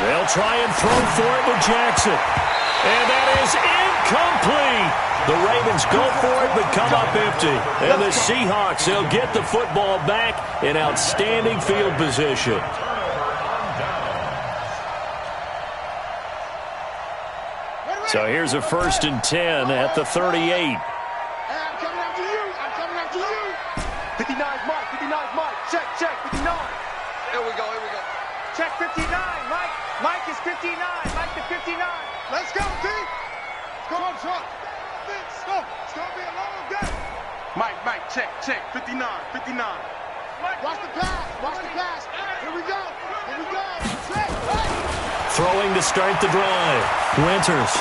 They'll try and throw for it with Jackson. And that is incomplete. The Ravens go for it but come up empty. And the Seahawks, they'll get the football back in outstanding field position. So here's a 1st and 10 at the 38. 59 Mike, 59 Mike, check, 59. Here we go. Check 59, Mike. Mike is 59, Mike to 59. Let's go, D. Come on, truck. Let's go. It's going to be a long day. Mike, check, 59. Mike, watch the pass. Here we go. Check. Throwing to start the drive. Winters.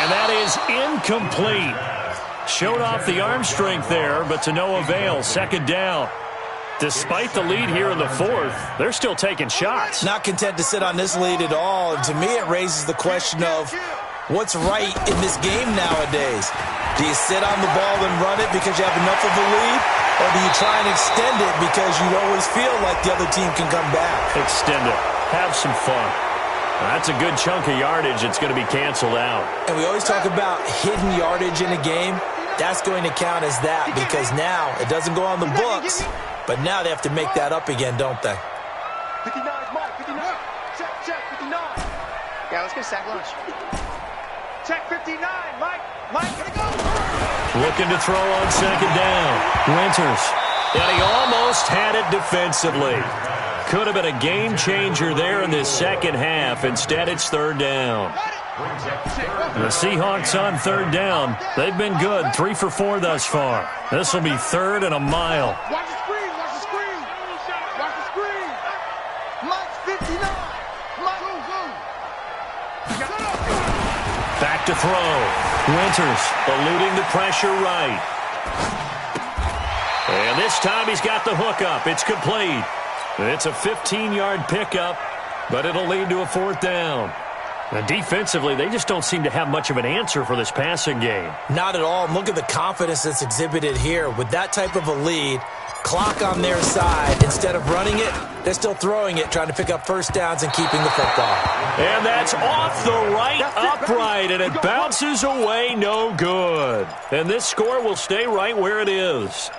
And that is incomplete. Showed off the arm strength there, but to no avail. Second down. Despite the lead here in the fourth, they're still taking shots. Not content to sit on this lead at all. And to me, it raises the question of what's right in this game nowadays. Do you sit on the ball and run it because you have enough of a lead? Or do you try and extend it because you always feel like the other team can come back? Extend it. Have some fun. That's a good chunk of yardage. It's going to be canceled out. And we always talk about hidden yardage in a game. That's going to count as that because now it doesn't go on the books, but now they have to make that up again, don't they? 59, Mike, 59. Check, 59. Yeah, let's get sack lunch. Check 59, Mike, here it goes. Looking to throw on second down. Winters. And he almost had it defensively. Could have been a game changer there in this second half. Instead, it's third down. The Seahawks on third down. They've been good. 3 for 4 thus far. This will be third and a mile. Watch the screen, watch the screen. Watch the screen. Mike's 59. Mike, Back to throw. Winters eluding the pressure right. And this time he's got the hook up. It's complete. It's a 15-yard pickup, but it'll lead to a fourth down. And defensively, they just don't seem to have much of an answer for this passing game. Not at all. And look at the confidence that's exhibited here. With that type of a lead, clock on their side, instead of running it, they're still throwing it, trying to pick up first downs and keeping the football. And that's off the right upright, and it bounces away no good. And this score will stay right where it is.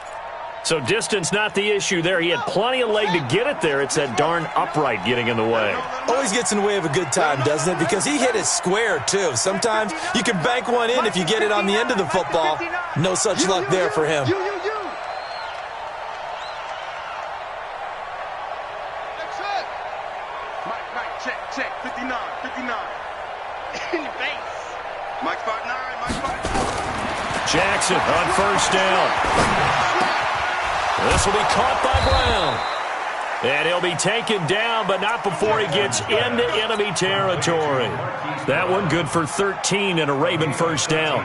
So distance not the issue there. He had plenty of leg to get it there. It's that darn upright getting in the way. Always gets in the way of a good time, doesn't it? Because he hit it square, too. Sometimes you can bank one in if you get it on the end of the football. No such luck there for him. Mike, check, 59. In your face. Mike 5'9", Jackson on first down. This will be caught by Brown. And he'll be taken down, but not before he gets into enemy territory. That one good for 13 and a Raven first down.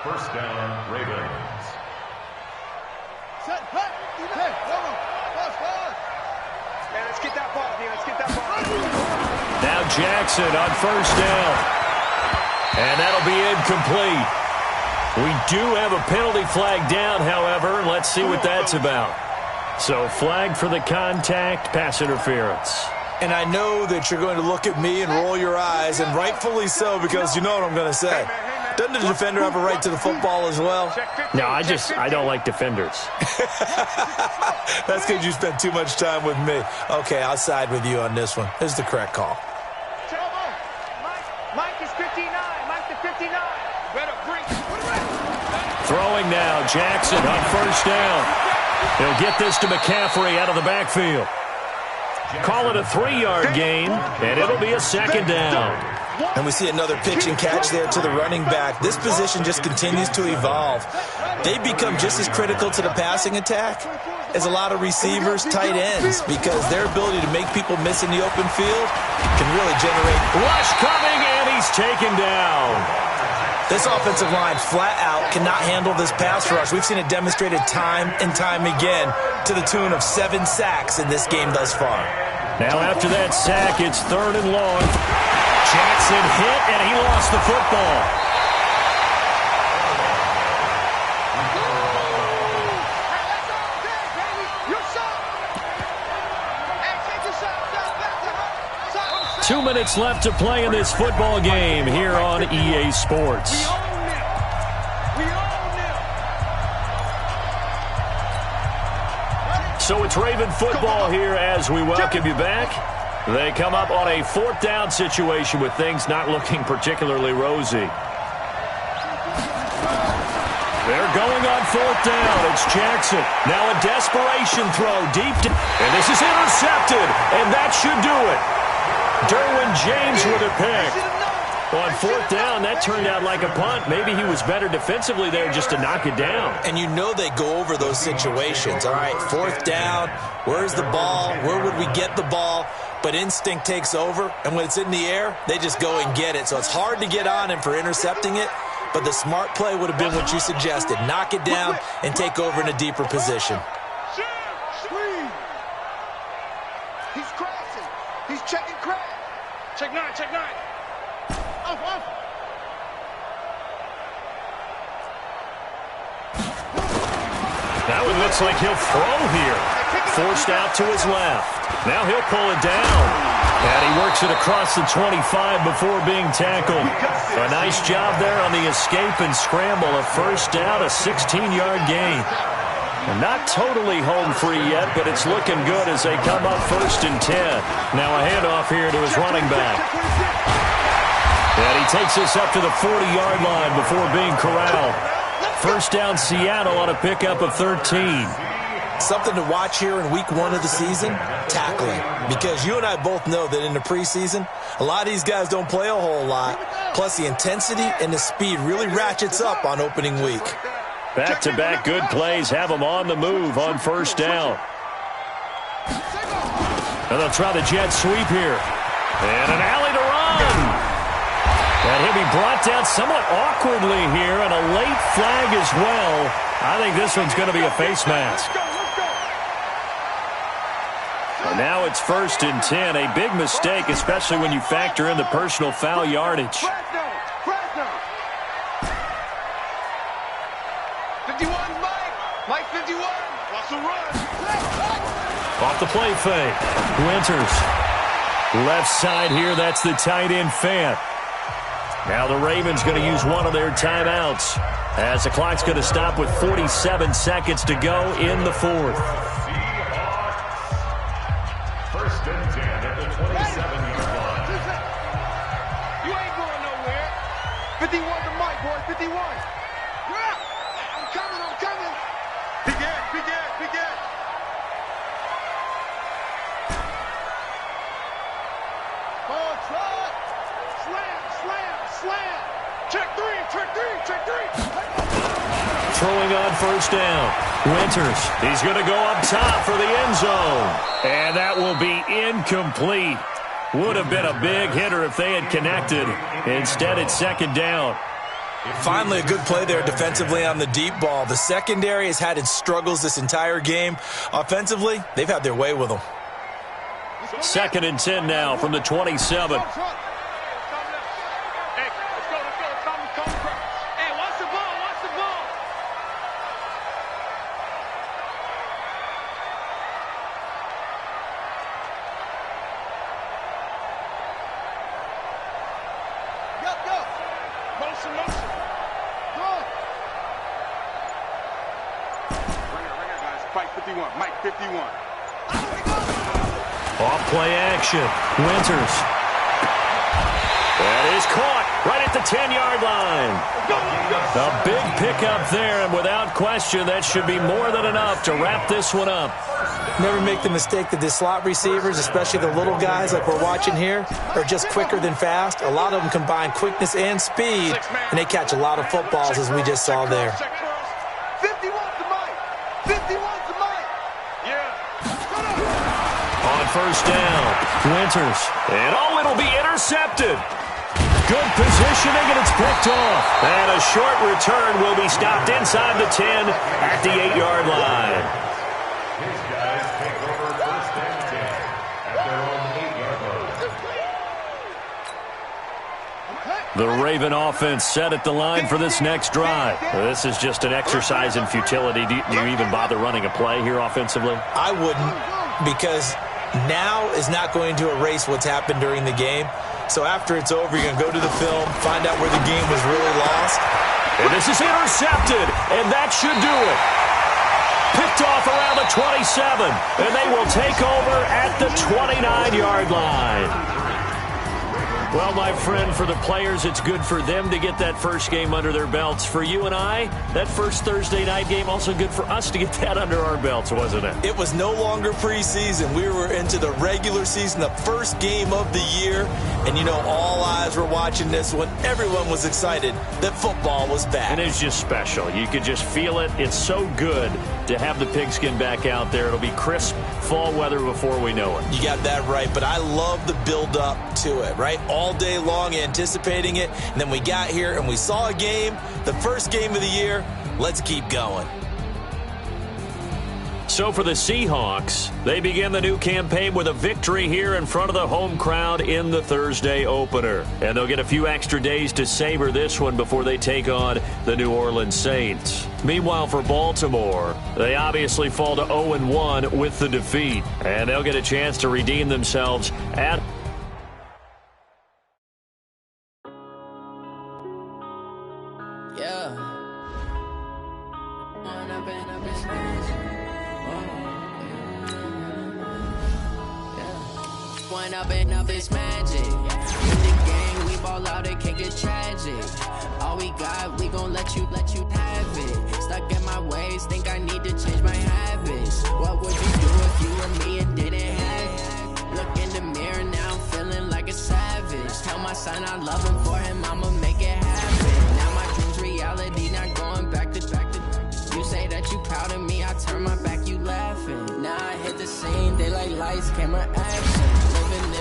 First down, Ravens. Man, let's get that ball, man. Let's get that ball. Now Jackson on first down. And that'll be incomplete. We do have a penalty flag down, however. Let's see what that's about. So flag for the contact, pass interference. And I know that you're going to look at me and roll your eyes, and rightfully so, because you know what I'm going to say. Doesn't the defender have a right to the football as well? No, I don't like defenders. That's because you spent too much time with me. Okay, I'll side with you on this one. This is the correct call. Mike is 59. Mike to 59. Better bring. Throwing now, Jackson on first down. He'll get this to McCaffrey out of the backfield. Call it a 3-yard gain, and it'll be a second down. And we see another pitch and catch there to the running back. This position just continues to evolve. They've become just as critical to the passing attack as a lot of receivers, tight ends, because their ability to make people miss in the open field can really generate. Rush coming, and he's taken down. This offensive line flat out cannot handle this pass rush. We've seen it demonstrated time and time again to the tune of 7 sacks in this game thus far. Now after that sack, it's third and long. Jackson hit, and he lost the football. Two minutes left to play in this football game here on EA Sports. So it's Raven football here as we welcome you back. They come up on a fourth down situation with things not looking particularly rosy. They're going on fourth down. It's Jackson. Now a desperation throw deep. And this is intercepted. And that should do it. Derwin James with a pick. On fourth down, that turned out like a punt. Maybe he was better defensively there just to knock it down. And you know they go over those situations. All right, fourth down, where's the ball? Where would we get the ball? but instinct takes over, and when it's in the air, they just go and get it. So it's hard to get on him for intercepting it, but the smart play would have been what you suggested. Knock it down and take over in a deeper position. He's crashing. He's checking crash. Check 9, check 9. Off. That one looks like he'll throw here. Forced out to his left. Now he'll pull it down. And he works it across the 25 before being tackled. A nice job there on the escape and scramble. A first down, a 16-yard gain. And not totally home free yet, but it's looking good as they come up 1st and 10. Now a handoff here to his running back. And he takes this up to the 40-yard line before being corralled. First down Seattle on a pickup of 13. Something to watch here in week 1 of the season, tackling. Because you and I both know that in the preseason, a lot of these guys don't play a whole lot. Plus the intensity and the speed really ratchets up on opening week. Back-to-back good plays have them on the move on first down. And they'll try the jet sweep here. And an alley to run. And he'll be brought down somewhat awkwardly here, and a late flag as well. I think this one's going to be a face mask. And now it's 1st and 10. A big mistake, especially when you factor in the personal foul yardage. 51, Mike 51. Watch the run. Off the play fake. Winters. Left side here, that's the tight end Fant. Now the Ravens going to use one of their timeouts as the clock's going to stop with 47 seconds to go in the 4th. Seahawks. 1st and 10 at the 27-yard line. You ain't going nowhere. 51 to Mike, boy. 51. I'm coming. Begin. Oh, try. Slam. Check three. Throwing on first down. Winters. He's going to go up top for the end zone. And that will be incomplete. Would have been a big hitter if they had connected. Instead, it's 2nd down. Finally, a good play there defensively on the deep ball. The secondary has had its struggles this entire game. Offensively, they've had their way with them. 2nd and 10 now from the 27. Mike 51. Off play action. Winters. That is caught right at the 10-yard line. A big pickup there, and without question, that should be more than enough to wrap this one up. Never make the mistake that the slot receivers, especially the little guys like we're watching here, are just quicker than fast. A lot of them combine quickness and speed, and they catch a lot of footballs, as we just saw there. 51 to Mike. 51 to Mike. On first down, Winters. And it'll be intercepted. Good positioning, and it's picked off. And a short return will be stopped inside the 10 at the 8-yard line. His guys take over 1st and 10 at their own 8-yard line. The Raven offense set at the line for this next drive. This is just an exercise in futility. Do you even bother running a play here offensively? I wouldn't, because now is not going to erase what's happened during the game. So after it's over, you're going to go to the film, find out where the game was really lost. And this is intercepted, and that should do it. Picked off around the 27, and they will take over at the 29-yard line. Well, my friend, for the players, it's good for them to get that first game under their belts. For you and I, that first Thursday night game, also good for us to get that under our belts, wasn't it? It was no longer preseason. We were into the regular season, the first game of the year. And, you know, all eyes were watching this one. Everyone was excited that football was back. And it's just special. You could just feel it. It's so good to to have the pigskin back out there. It'll be crisp fall weather before we know it. You got that right, but I love the build-up to it, right? All day long anticipating it, and then we got here and we saw a game, the first game of the year. Let's keep going. So for the Seahawks, they begin the new campaign with a victory here in front of the home crowd in the Thursday opener. And they'll get a few extra days to savor this one before they take on the New Orleans Saints. Meanwhile, for Baltimore, they obviously fall to 0-1 with the defeat. And they'll get a chance to redeem themselves at up this magic. With the gang, we ball out, it can't get tragic. All we got, we gon' let you have it. Stuck in my ways, think I need to change my habits. What would you do if you were me and didn't have it? Look in the mirror now, I'm feeling like a savage. Tell my son I love him, for him I'ma make it happen. Now my dream's reality, not going back to. You say that you proud of me, I turn my back, you laughing. Now I hit the scene, they like lights, camera, action.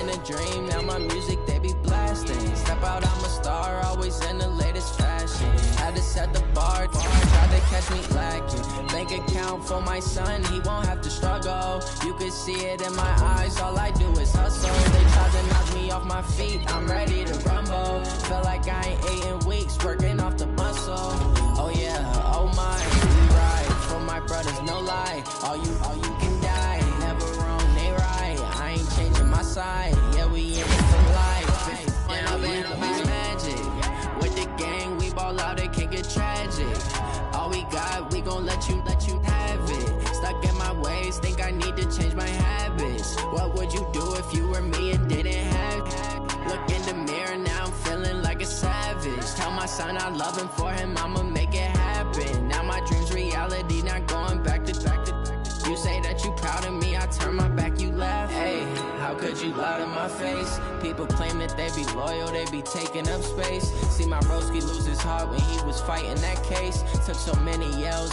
In a dream, now my music they be blasting. Step out, I'm a star, always in the latest fashion. Had to set the bar, tried to catch me lacking. Bank account for my son, he won't have to struggle. You can see it in my eyes, all I do is hustle. They tried to knock me off my feet, I'm ready to rumble. Feel like I ain't ate in weeks, working off the muscle. Oh yeah, oh my, we ride for my brothers, no lie. All you can die, never wrong, they right. I ain't changing my side, yeah, we in it for life. When I'm in it's magic. With the gang, we ball out, it can't get tragic. All we got, we gon' let you have it. Stuck in my ways, think I need to change my habits. What would you do if you were me and didn't have it? Look in the mirror, now I'm feeling like a savage. Tell my son I love him, for him I'ma make it happen. Now my dream's reality, not going back to. You say that you proud of me, I turn my back, you laugh. Hey, how could you lie to my face? People claim that they be loyal, they be taking up space. See my broski lose his heart when he was fighting that case. Took so many yells.